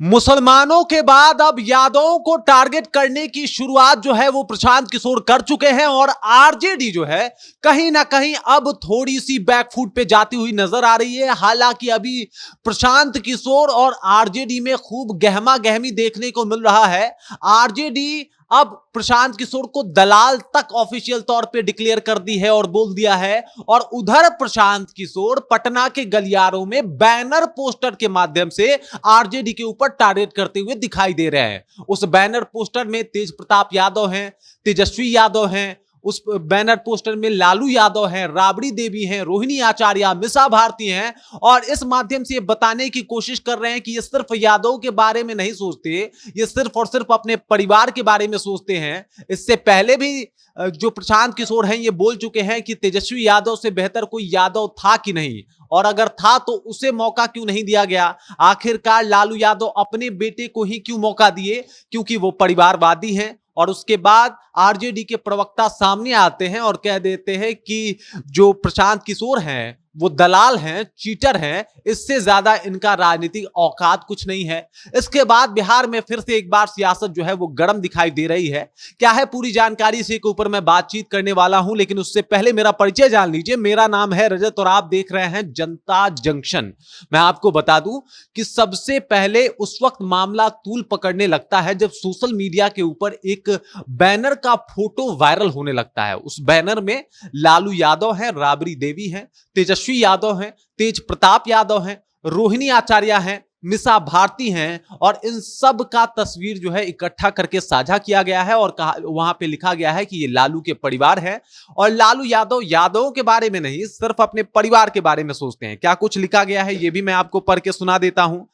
मुसलमानों के बाद अब यादवों को टारगेट करने की शुरुआत जो है वो प्रशांत किशोर कर चुके हैं और आरजेडी जो है कहीं ना कहीं अब थोड़ी सी बैकफुट पे जाती हुई नजर आ रही है। हालांकि अभी प्रशांत किशोर और आरजेडी में खूब गहमा गहमी देखने को मिल रहा है। आरजेडी अब प्रशांत किशोर को दलाल तक ऑफिशियल तौर पे डिक्लेयर कर दी है और बोल दिया है, और उधर प्रशांत किशोर पटना के गलियारों में बैनर पोस्टर के माध्यम से आरजेडी के ऊपर टारगेट करते हुए दिखाई दे रहे हैं। उस बैनर पोस्टर में तेज प्रताप यादव हैं, तेजस्वी यादव हैं, उस बैनर पोस्टर में लालू यादव हैं, राबड़ी देवी हैं, रोहिणी आचार्य, मिसा भारती हैं, और इस माध्यम से बताने की कोशिश कर रहे हैं कि ये सिर्फ यादव के बारे में नहीं सोचते, ये सिर्फ और सिर्फ अपने परिवार के बारे में सोचते हैं। इससे पहले भी जो प्रशांत किशोर हैं ये बोल चुके हैं कि तेजस्वी यादव से बेहतर कोई यादव था कि नहीं, और अगर था तो उसे मौका क्यों नहीं दिया गया। आखिरकार लालू यादव अपने बेटे को ही क्यों मौका दिए, क्योंकि वो परिवारवादी हैं। और उसके बाद आरजेडी के प्रवक्ता सामने आते हैं और कह देते हैं कि जो प्रशांत किशोर हैं वो दलाल हैं, चीटर हैं, इससे ज्यादा इनका राजनीतिक औकात कुछ नहीं है। इसके बाद बिहार में फिर से एक बार सियासत जो है वो गर्म दिखाई दे रही है। क्या है पूरी जानकारी से के ऊपर मैं बातचीत करने वाला हूं, लेकिन उससे पहले मेरा परिचय जान लीजिए। मेरा नाम है रजत और आप देख रहे हैं जनता जंक्शन। मैं आपको बता दूं कि सबसे पहले उस वक्त मामला तूल पकड़ने लगता है जब सोशल मीडिया के ऊपर एक बैनर का फोटो वायरल होने लगता है। उस बैनर में लालू यादव हैं, राबड़ी देवी हैं, तेजस्वी यादव हैं, तेज प्रताप यादव हैं, रोहिणी आचार्य हैं, मिसा भारती हैं, और इन सब का तस्वीर जो है इकट्ठा करके साझा किया गया है और कहा वहां पे लिखा गया है कि ये लालू के परिवार है और लालू यादव यादवों के बारे में नहीं सिर्फ अपने परिवार के बारे में सोचते हैं। क्या कुछ लिखा गया है ये भी मैं आपको पढ़ के सुना देता हूं।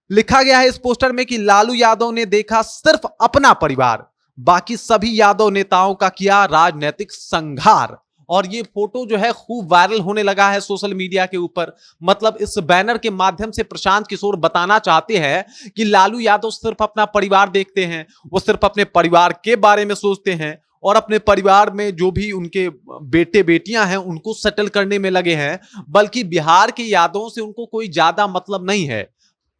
लिखा गया है इस पोस्टर में कि लालू यादव ने देखा सिर्फ अपना परिवार, बाकी सभी यादव नेताओं का किया राजनीतिक संघार। और ये फोटो जो है खूब वायरल होने लगा है सोशल मीडिया के ऊपर। मतलब इस बैनर के माध्यम से प्रशांत किशोर बताना चाहते हैं कि लालू यादव सिर्फ अपना परिवार देखते हैं, वो सिर्फ अपने परिवार के बारे में सोचते हैं और अपने परिवार में जो भी उनके बेटे बेटियां हैं उनको सेटल करने में लगे हैं, बल्कि बिहार के यादवों से उनको कोई ज्यादा मतलब नहीं है।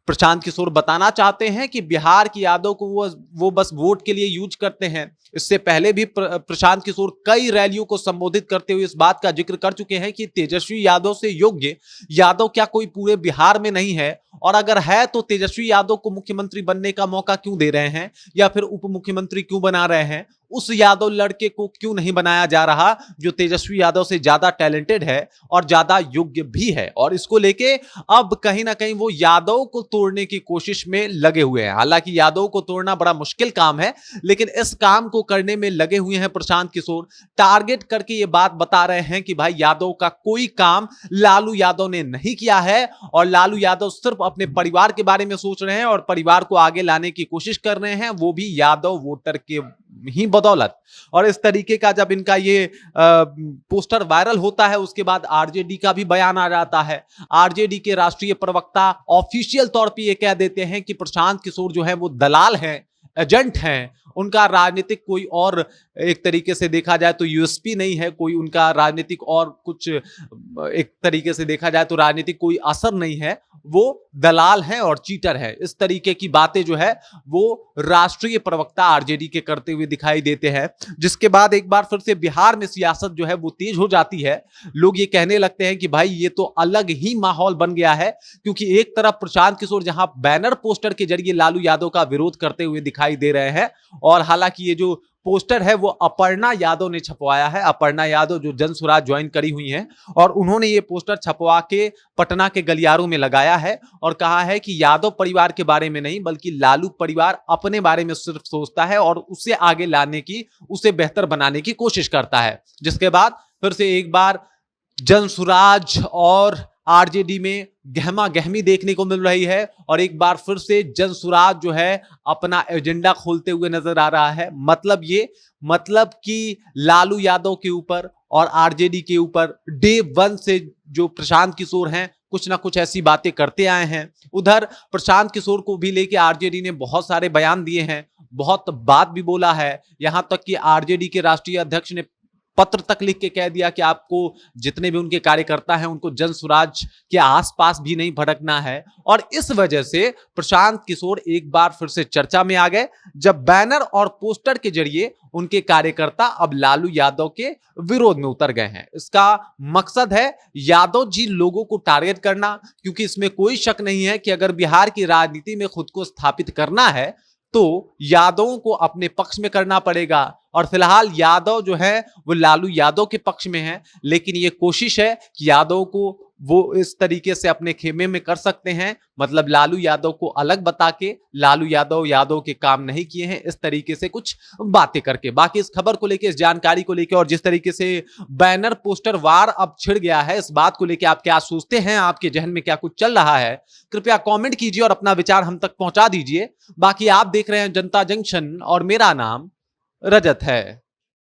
प्रशांत किशोर बताना चाहते हैं कि बिहार की यादव को वो बस वोट के लिए यूज करते हैं। इससे पहले भी प्रशांत किशोर कई रैलियों को संबोधित करते हुए इस बात का जिक्र कर चुके हैं कि तेजस्वी यादव से योग्य यादव क्या कोई पूरे बिहार में नहीं है, और अगर है तो तेजस्वी यादव को मुख्यमंत्री बनने का मौका क्यों दे रहे हैं या फिर उप मुख्यमंत्री क्यों बना रहे हैं। उस यादव लड़के को क्यों नहीं बनाया जा रहा जो तेजस्वी यादव से ज्यादा टैलेंटेड है और ज्यादा योग्य भी है। और इसको लेके अब कहीं ना कहीं वो यादव को तोड़ने की कोशिश में लगे हुए हैं। हालांकि यादव को तोड़ना बड़ा मुश्किल काम है, लेकिन इस काम को करने में लगे हुए हैं प्रशांत किशोर। टारगेट करके ये बात बता रहे हैं कि भाई यादव का कोई काम लालू यादव ने नहीं किया है और लालू यादव सिर्फ अपने परिवार के बारे में सोच रहे हैं और परिवार को आगे लाने की कोशिश कर रहे हैं, वो भी यादव वोटर के ही बदौलत। और इस तरीके का जब इनका ये पोस्टर वायरल होता है उसके बाद आरजेडी का भी बयान आ जाता है। आरजेडी के राष्ट्रीय प्रवक्ता ऑफिशियल तौर पे ये कह देते हैं कि प्रशांत किशोर जो है वो दलाल हैं, एजेंट हैं, उनका राजनीतिक कोई और एक तरीके से देखा जाए तो यूएसपी नहीं है, कोई उनका राजनीतिक और कुछ एक तरीके से देखा जाए तो राजनीतिक कोई असर नहीं है, वो दलाल हैं और चीटर है। इस तरीके की बातें जो है वो राष्ट्रीय प्रवक्ता आरजेडी के करते हुए दिखाई देते हैं, जिसके बाद एक बार फिर से बिहार में सियासत जो है वो तेज हो जाती है। लोग ये कहने लगते हैं कि भाई ये तो अलग ही माहौल बन गया है, क्योंकि एक तरफ प्रशांत किशोर जहां बैनर पोस्टर के जरिए लालू यादव का विरोध करते हुए दिखाई दे रहे हैं, और हालांकि ये जो पोस्टर है वो अपर्णा यादव ने छपवाया है। अपर्णा यादव जो जन स्वराज ज्वाइन करी हुई हैं और उन्होंने ये पोस्टर छपवा के पटना के गलियारों में लगाया है और कहा है कि यादव परिवार के बारे में नहीं बल्कि लालू परिवार अपने बारे में सिर्फ सोचता है और उसे आगे लाने की, उसे बेहतर बनाने की कोशिश करता है। जिसके बाद फिर से एक बार जन स्वराज और आरजेडी में गहमा गहमी देखने को मिल रही है और एक बार फिर से जन स्वराज जो है अपना एजेंडा खोलते हुए नजर आ रहा है। मतलब कि लालू यादव के ऊपर और आरजेडी के ऊपर डे वन से जो प्रशांत किशोर हैं कुछ ना कुछ ऐसी बातें करते आए हैं। उधर प्रशांत किशोर को भी लेके आरजेडी ने बहुत सारे बयान दिए हैं, बहुत बात भी बोला है। यहां तक कि आरजेडी के राष्ट्रीय अध्यक्ष ने पत्र तक लिख के कह दिया कि आपको जितने भी उनके कार्यकर्ता हैं उनको जन स्वराज के आसपास भी नहीं भटकना है। और इस वजह से प्रशांत किशोर एक बार फिर से चर्चा में आ गए, जब बैनर और पोस्टर के जरिए उनके कार्यकर्ता अब लालू यादव के विरोध में उतर गए हैं। इसका मकसद है यादव जी लोगों को टारगेट करना, क्योंकि इसमें कोई शक नहीं है कि अगर बिहार की राजनीति में खुद को स्थापित करना है तो यादवों को अपने पक्ष में करना पड़ेगा। और फिलहाल यादव जो है वो लालू यादव के पक्ष में है, लेकिन ये कोशिश है कि यादव को वो इस तरीके से अपने खेमे में कर सकते हैं, मतलब लालू यादव को अलग बता के लालू यादव के काम नहीं किए हैं, इस तरीके से कुछ बातें करके। बाकी इस खबर को लेके, इस जानकारी को लेके और जिस तरीके से बैनर पोस्टर वार अब छिड़ गया है, इस बात को लेके आप क्या सोचते हैं, आपके जहन में क्या कुछ चल रहा है, कृपया कमेंट कीजिए और अपना विचार हम तक पहुंचा दीजिए। बाकी आप देख रहे हैं जनता जंक्शन और मेरा नाम रजत है।